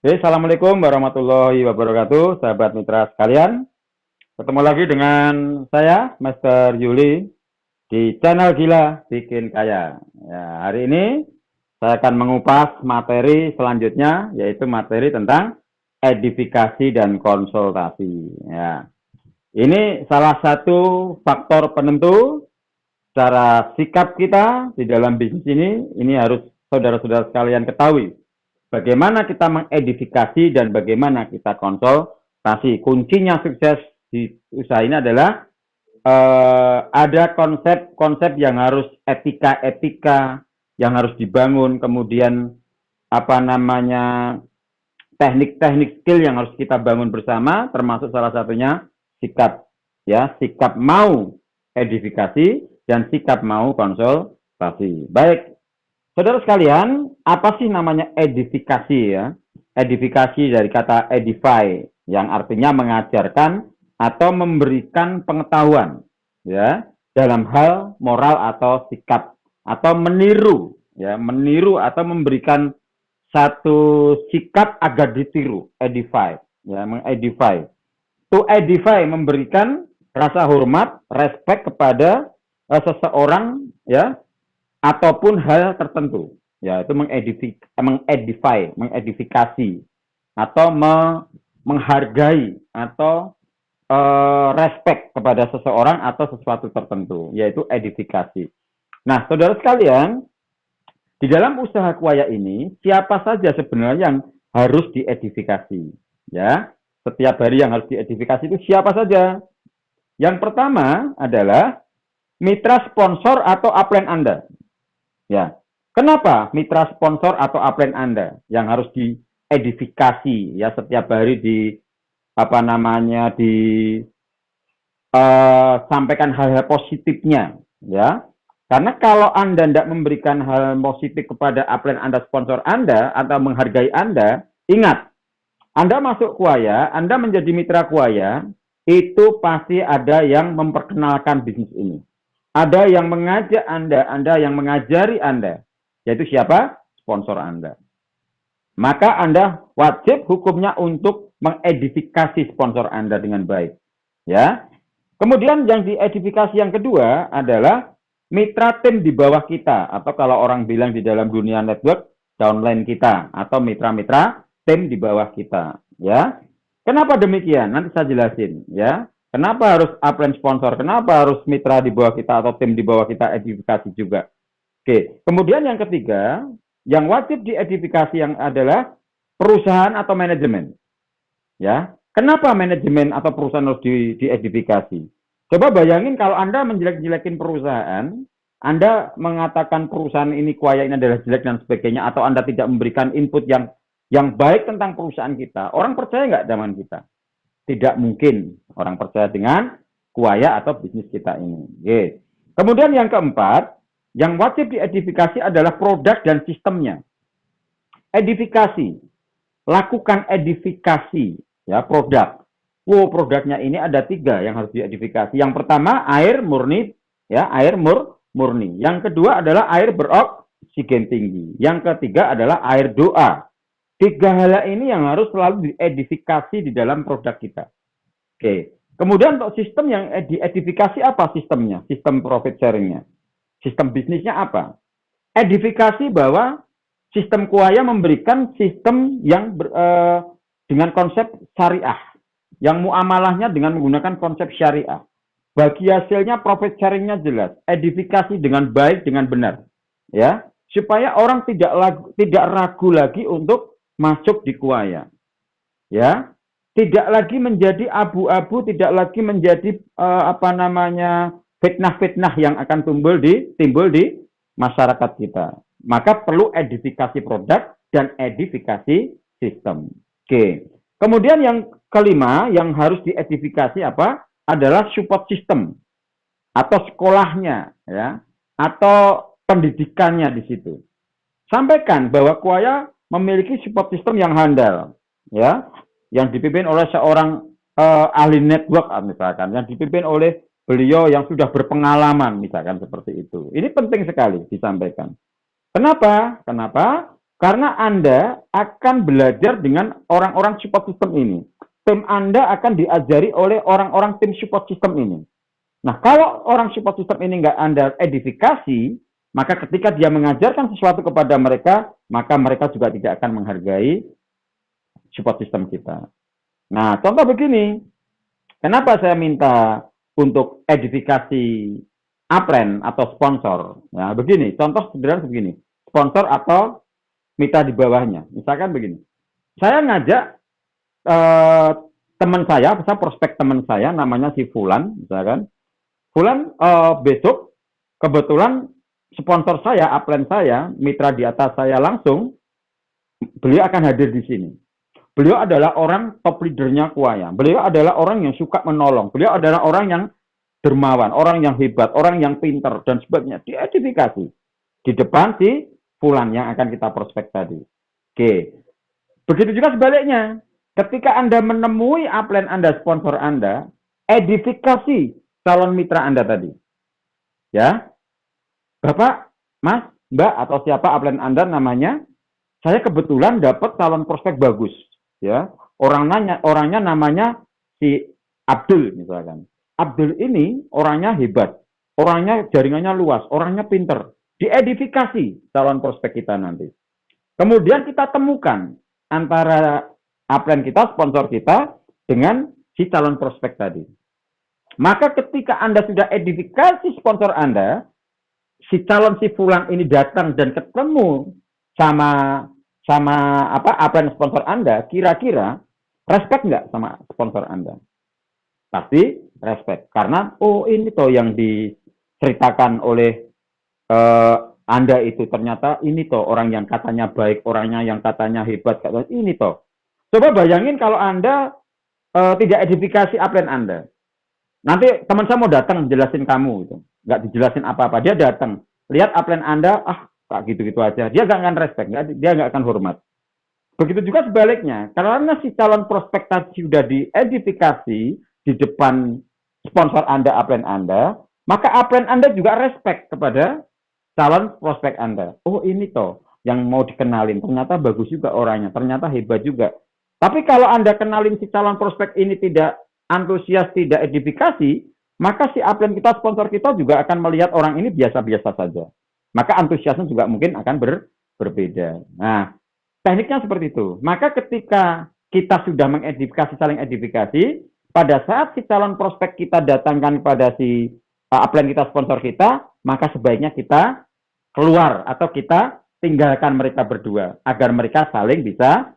Assalamualaikum warahmatullahi wabarakatuh, sahabat mitra sekalian. Ketemu lagi dengan saya, Master Yuli, di channel Gila Bikin Kaya. Ya, hari ini saya akan mengupas materi selanjutnya, yaitu materi tentang edifikasi dan konsultasi. Ya, ini salah satu faktor penentu cara sikap kita di dalam bisnis ini. Ini harus saudara-saudara sekalian ketahui. Bagaimana kita mengedifikasi dan bagaimana kita konsultasi. Kuncinya sukses di usaha ini adalah ada konsep-konsep yang harus etika-etika yang harus dibangun, kemudian teknik-teknik skill yang harus kita bangun bersama, termasuk salah satunya sikap, ya, sikap mau edifikasi dan sikap mau konsultasi. Baik, saudara sekalian, apa sih namanya edifikasi ya? Edifikasi dari kata edify, yang artinya mengajarkan atau memberikan pengetahuan, ya, dalam hal moral atau sikap, atau meniru, ya, meniru atau memberikan satu sikap agar ditiru, edify, ya, mengedify. To edify, memberikan rasa hormat, respect kepada seseorang, ya, ataupun hal tertentu, yaitu mengedifikasi atau menghargai atau respect kepada seseorang atau sesuatu tertentu, yaitu edifikasi. Nah, saudara sekalian, di dalam usaha kuaya ini, siapa saja sebenarnya yang harus diedifikasi? Ya, setiap hari yang harus diedifikasi itu siapa saja? Yang pertama adalah mitra sponsor atau upline Anda. Ya, kenapa mitra sponsor atau upline Anda yang harus diedifikasi ya setiap hari sampaikan hal-hal positifnya ya. Karena kalau Anda tidak memberikan hal positif kepada upline Anda, sponsor Anda atau menghargai Anda, ingat, Anda masuk kuaya, Anda menjadi mitra kuaya, itu pasti ada yang memperkenalkan bisnis ini. Ada yang mengajak Anda yang mengajari Anda, yaitu siapa? Sponsor Anda. Maka Anda wajib hukumnya untuk mengedifikasi sponsor Anda dengan baik. Ya. Kemudian yang diedifikasi yang kedua adalah mitra tim di bawah kita, atau kalau orang bilang di dalam dunia network, downline kita, atau mitra-mitra tim di bawah kita. Ya. Kenapa demikian? Nanti saya jelasin. Ya. Kenapa harus upline sponsor? Kenapa harus mitra di bawah kita atau tim di bawah kita edifikasi juga? Oke. Kemudian yang ketiga, yang wajib diedifikasi yang adalah perusahaan atau manajemen. Ya. Kenapa manajemen atau perusahaan harus diedifikasi? Coba bayangin kalau Anda menjelek-jelekin perusahaan, Anda mengatakan perusahaan ini kuaya ini adalah jelek dan sebagainya, atau Anda tidak memberikan input yang baik tentang perusahaan kita, orang percaya nggak zaman kita? Tidak mungkin orang percaya dengan kuaya atau bisnis kita ini. Oke. Kemudian yang keempat, yang wajib diedifikasi adalah produk dan sistemnya. Edifikasi. Lakukan edifikasi ya produk. Produknya ini ada 3 yang harus diedifikasi. Yang pertama air murni, ya, air murni. Yang kedua adalah air beroksigen tinggi. Yang ketiga adalah air doa. 3 hal ini yang harus selalu diedifikasi di dalam produk kita. Oke. Kemudian untuk sistem yang diedifikasi apa sistemnya? Sistem profit sharingnya. Sistem bisnisnya apa? Edifikasi bahwa sistem kuaya memberikan sistem yang dengan konsep syariah. Yang muamalahnya dengan menggunakan konsep syariah. Bagi hasilnya profit sharingnya jelas. Edifikasi dengan baik, dengan benar. Ya, supaya orang tidak ragu lagi untuk masuk di kuaya, ya, tidak lagi menjadi abu-abu, tidak lagi menjadi fitnah-fitnah yang akan timbul di masyarakat kita. Maka perlu edifikasi produk dan edifikasi sistem. Oke. Kemudian yang kelima yang harus diedifikasi apa? Adalah support system atau sekolahnya, ya, atau pendidikannya di situ. Sampaikan bahwa kuaya memiliki support system yang handal, ya, yang dipimpin oleh seorang ahli network misalkan, yang dipimpin oleh beliau yang sudah berpengalaman misalkan seperti itu. Ini penting sekali disampaikan. Kenapa? Karena Anda akan belajar dengan orang-orang support system ini. Tim Anda akan diajari oleh orang-orang tim support system ini. Nah, kalau orang support system ini nggak Anda edifikasi, maka ketika dia mengajarkan sesuatu kepada mereka, maka mereka juga tidak akan menghargai support system kita. Nah, contoh begini, kenapa saya minta untuk edifikasi upline atau sponsor? Nah, begini, contoh sederhana begini, sponsor atau mitra di bawahnya. Misalkan begini, saya ngajak teman saya, misalnya prospek teman saya, namanya si Fulan, misalkan, Fulan besok kebetulan sponsor saya, upline saya, mitra di atas saya langsung, beliau akan hadir di sini. Beliau adalah orang top leadernya Kuaya. Beliau adalah orang yang suka menolong. Beliau adalah orang yang dermawan, orang yang hebat, orang yang pinter, dan sebagainya. Diedifikasi di depan si Fulan yang akan kita prospek tadi. Oke. Begitu juga sebaliknya. Ketika Anda menemui upline Anda, sponsor Anda, edifikasi calon mitra Anda tadi. Ya. Bapak, Mas, Mbak, atau siapa upline Anda namanya, saya kebetulan dapat calon prospek bagus. Ya, orangnya namanya si Abdul misalkan. Abdul ini orangnya hebat, orangnya jaringannya luas, orangnya pinter. Diedifikasi calon prospek kita nanti. Kemudian kita temukan antara upline kita, sponsor kita, dengan si calon prospek tadi. Maka ketika Anda sudah edifikasi sponsor Anda, si calon si Fulan ini datang dan ketemu sama upline sponsor Anda, kira-kira respect nggak sama sponsor Anda? Pasti respect. Karena, oh ini toh yang diceritakan oleh Anda itu, ternyata ini toh orang yang katanya baik, orangnya yang katanya hebat, katanya ini toh. Coba bayangin kalau Anda tidak edifikasi upline Anda. Nanti teman saya mau datang jelasin kamu, gitu. Nggak dijelasin apa-apa. Dia datang, lihat upline Anda, tak gitu-gitu aja. Dia nggak akan respect, dia nggak akan hormat. Begitu juga sebaliknya. Karena si calon prospek tadi sudah diedifikasi di depan sponsor Anda, upline Anda, maka upline Anda juga respect kepada calon prospek Anda. Oh ini toh yang mau dikenalin. Ternyata bagus juga orangnya. Ternyata hebat juga. Tapi kalau Anda kenalin si calon prospek ini tidak antusias, tidak edifikasi, maka si upline kita, sponsor kita juga akan melihat orang ini biasa-biasa saja. Maka antusiasnya juga mungkin akan berbeda. Nah, tekniknya seperti itu. Maka ketika kita sudah mengedifikasi, saling edifikasi, pada saat si calon prospek kita datangkan pada si upline kita, sponsor kita, maka sebaiknya kita keluar atau kita tinggalkan mereka berdua agar mereka saling bisa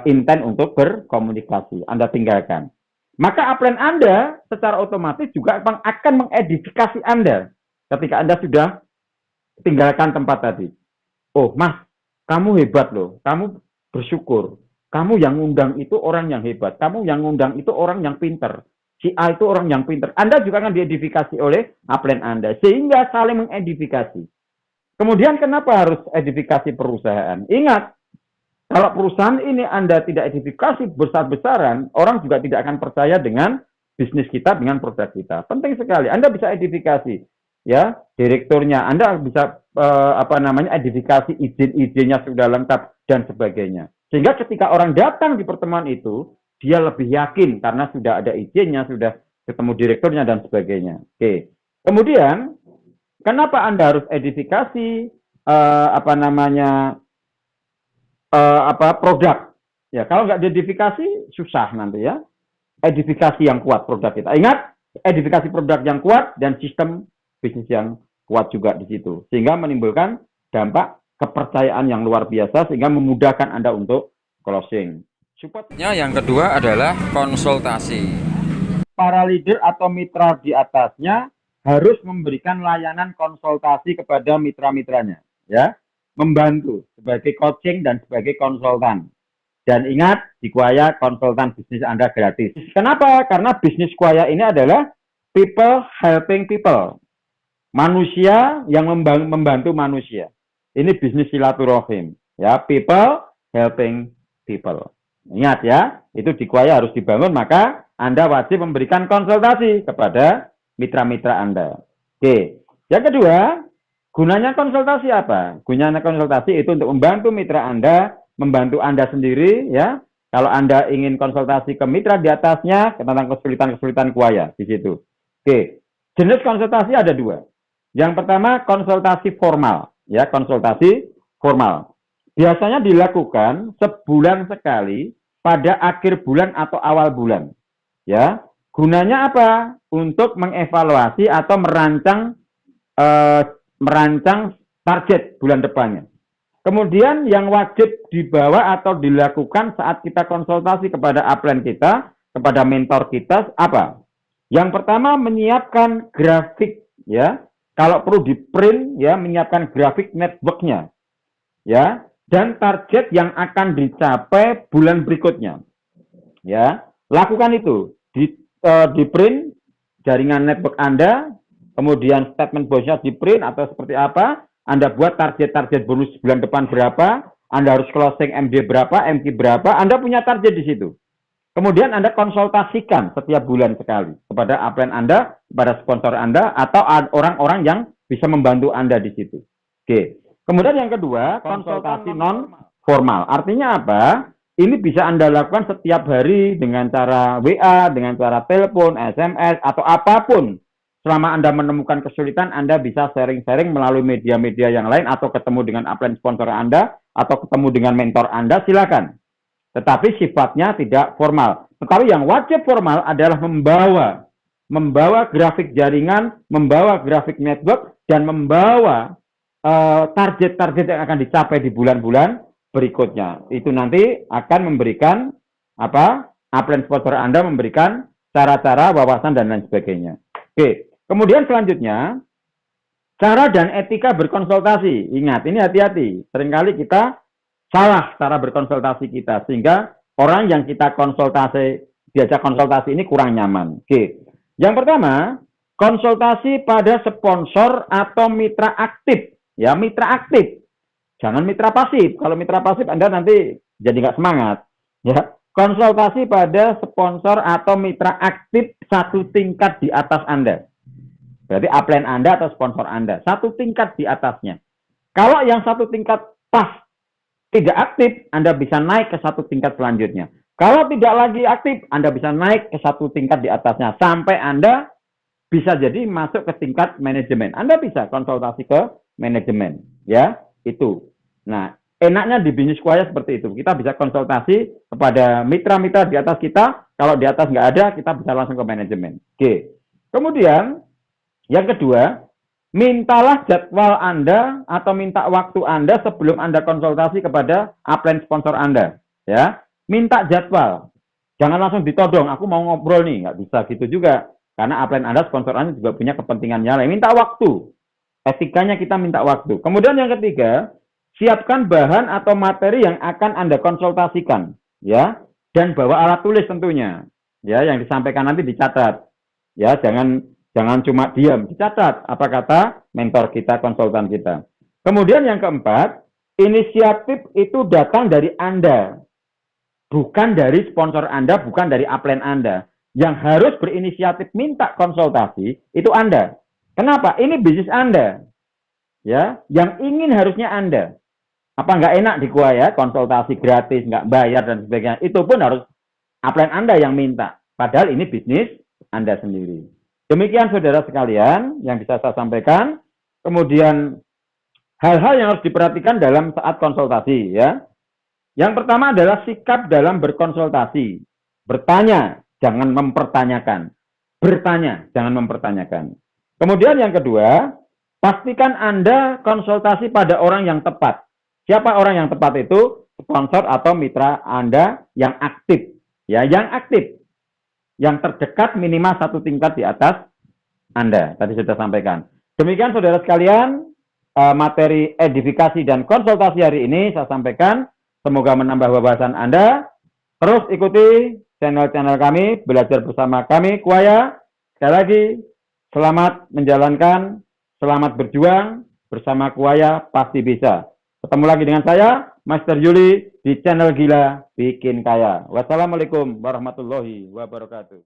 intent untuk berkomunikasi. Anda tinggalkan. Maka upline Anda secara otomatis juga akan mengedifikasi Anda ketika Anda sudah tinggalkan tempat tadi. Oh, Mas, kamu hebat loh. Kamu bersyukur. Kamu yang ngundang itu orang yang hebat. Kamu yang ngundang itu orang yang pinter. Si A itu orang yang pinter. Anda juga akan diedifikasi oleh upline Anda. Sehingga saling mengedifikasi. Kemudian kenapa harus edifikasi perusahaan? Ingat, kalau perusahaan ini Anda tidak edifikasi besar-besaran, orang juga tidak akan percaya dengan bisnis kita, dengan produk kita. Penting sekali. Anda bisa edifikasi. Ya, direkturnya Anda bisa edifikasi, izin-izinnya sudah lengkap dan sebagainya. Sehingga ketika orang datang di pertemuan itu, dia lebih yakin karena sudah ada izinnya, sudah ketemu direkturnya dan sebagainya. Oke. Kemudian kenapa Anda harus edifikasi produk? Ya, kalau nggak diedifikasi susah nanti ya. Edifikasi yang kuat produk kita. Ingat, edifikasi produk yang kuat dan sistem bisnis yang kuat juga di situ. Sehingga menimbulkan dampak kepercayaan yang luar biasa sehingga memudahkan Anda untuk closing. Supportnya yang kedua adalah konsultasi. Para leader atau mitra di atasnya harus memberikan layanan konsultasi kepada mitra-mitranya, ya, membantu sebagai coaching dan sebagai konsultan. Dan ingat, di Kuaya konsultan bisnis Anda gratis. Kenapa? Karena bisnis Kuaya ini adalah people helping people. Manusia yang membantu manusia. Ini bisnis silaturahim, ya, people helping people. Ingat ya, itu di Kuaya harus dibangun, maka Anda wajib memberikan konsultasi kepada mitra-mitra Anda. Oke, yang kedua, Gunanya konsultasi apa? Gunanya konsultasi itu untuk membantu mitra Anda, membantu Anda sendiri, ya. Kalau Anda ingin konsultasi ke mitra di atasnya tentang kesulitan-kesulitan kuaya di situ. Oke, jenis konsultasi ada dua. Yang pertama konsultasi formal, ya, konsultasi formal. Biasanya dilakukan sebulan sekali pada akhir bulan atau awal bulan, ya. Gunanya apa? Untuk mengevaluasi atau merancang target bulan depannya. Kemudian yang wajib dibawa atau dilakukan saat kita konsultasi kepada upline kita, kepada mentor kita apa? Yang pertama menyiapkan grafik, ya. Kalau perlu di print, ya, menyiapkan grafik networknya, ya, dan target yang akan dicapai bulan berikutnya, ya. Lakukan itu di print jaringan network Anda. Kemudian statement bosnya di print atau seperti apa, Anda buat target-target bonus bulan depan berapa, Anda harus closing MD berapa, MT berapa, Anda punya target di situ. Kemudian Anda konsultasikan setiap bulan sekali kepada upline Anda, kepada sponsor Anda, atau orang-orang yang bisa membantu Anda di situ. Oke. Kemudian yang kedua, konsultasi non formal. Artinya apa? Ini bisa Anda lakukan setiap hari dengan cara WA, dengan cara telepon, SMS, atau apapun. Selama Anda menemukan kesulitan, Anda bisa sharing-sharing melalui media-media yang lain atau ketemu dengan upline sponsor Anda atau ketemu dengan mentor Anda, silakan. Tetapi sifatnya tidak formal. Tetapi yang wajib formal adalah membawa grafik jaringan, membawa grafik network, dan membawa target-target yang akan dicapai di bulan-bulan berikutnya. Itu nanti akan memberikan upline sponsor Anda memberikan cara-cara, wawasan, dan lain sebagainya. Oke. Kemudian selanjutnya, cara dan etika berkonsultasi. Ingat, ini hati-hati. Seringkali kita salah cara berkonsultasi kita, sehingga orang yang kita diajak konsultasi ini kurang nyaman. Oke. Yang pertama, konsultasi pada sponsor atau mitra aktif. Ya, mitra aktif. Jangan mitra pasif. Kalau mitra pasif Anda nanti jadi nggak semangat. Ya, konsultasi pada sponsor atau mitra aktif satu tingkat di atas Anda. Berarti upline Anda atau sponsor Anda. Satu tingkat di atasnya. Kalau yang satu tingkat pas tidak aktif, Anda bisa naik ke satu tingkat selanjutnya. Kalau tidak lagi aktif, Anda bisa naik ke satu tingkat di atasnya. Sampai Anda bisa jadi masuk ke tingkat manajemen. Anda bisa konsultasi ke manajemen. Ya, itu. Nah, enaknya di bisnis kuaya seperti itu. Kita bisa konsultasi kepada mitra-mitra di atas kita. Kalau di atas nggak ada, kita bisa langsung ke manajemen. Oke. Kemudian, yang kedua, mintalah jadwal Anda atau minta waktu Anda sebelum Anda konsultasi kepada upline sponsor Anda. Ya, minta jadwal. Jangan langsung ditodong, aku mau ngobrol nih. Nggak bisa gitu juga. Karena upline Anda, sponsor Anda juga punya kepentingannya lain. Minta waktu. Etikanya kita minta waktu. Kemudian yang ketiga, siapkan bahan atau materi yang akan Anda konsultasikan. Ya, dan bawa alat tulis tentunya. Ya, yang disampaikan nanti dicatat. Ya, jangan cuma diam, dicatat apa kata mentor kita, konsultan kita. Kemudian yang keempat, inisiatif itu datang dari Anda. Bukan dari sponsor Anda, bukan dari upline Anda. Yang harus berinisiatif minta konsultasi, itu Anda. Kenapa? Ini bisnis Anda. Ya, yang ingin harusnya Anda. Apa nggak enak di kuaya, konsultasi gratis, nggak bayar, dan sebagainya. Itu pun harus upline Anda yang minta. Padahal ini bisnis Anda sendiri. Demikian saudara sekalian yang bisa saya sampaikan. Kemudian hal-hal yang harus diperhatikan dalam saat konsultasi, ya. Yang pertama adalah sikap dalam berkonsultasi. Bertanya, jangan mempertanyakan. Bertanya, jangan mempertanyakan. Kemudian yang kedua, pastikan Anda konsultasi pada orang yang tepat. Siapa orang yang tepat itu? Sponsor atau mitra Anda yang aktif. Ya, yang aktif. Yang terdekat minimal satu tingkat di atas Anda. Tadi sudah sampaikan. Demikian saudara sekalian, materi edifikasi dan konsultasi hari ini saya sampaikan. Semoga menambah wawasan Anda. Terus ikuti channel-channel kami, belajar bersama kami, Kuaya. Sekali lagi, selamat menjalankan, selamat berjuang, bersama Kuaya pasti bisa. Ketemu lagi dengan saya, Master Yuli, di channel Gila Bikin Kaya. Wassalamualaikum warahmatullahi wabarakatuh.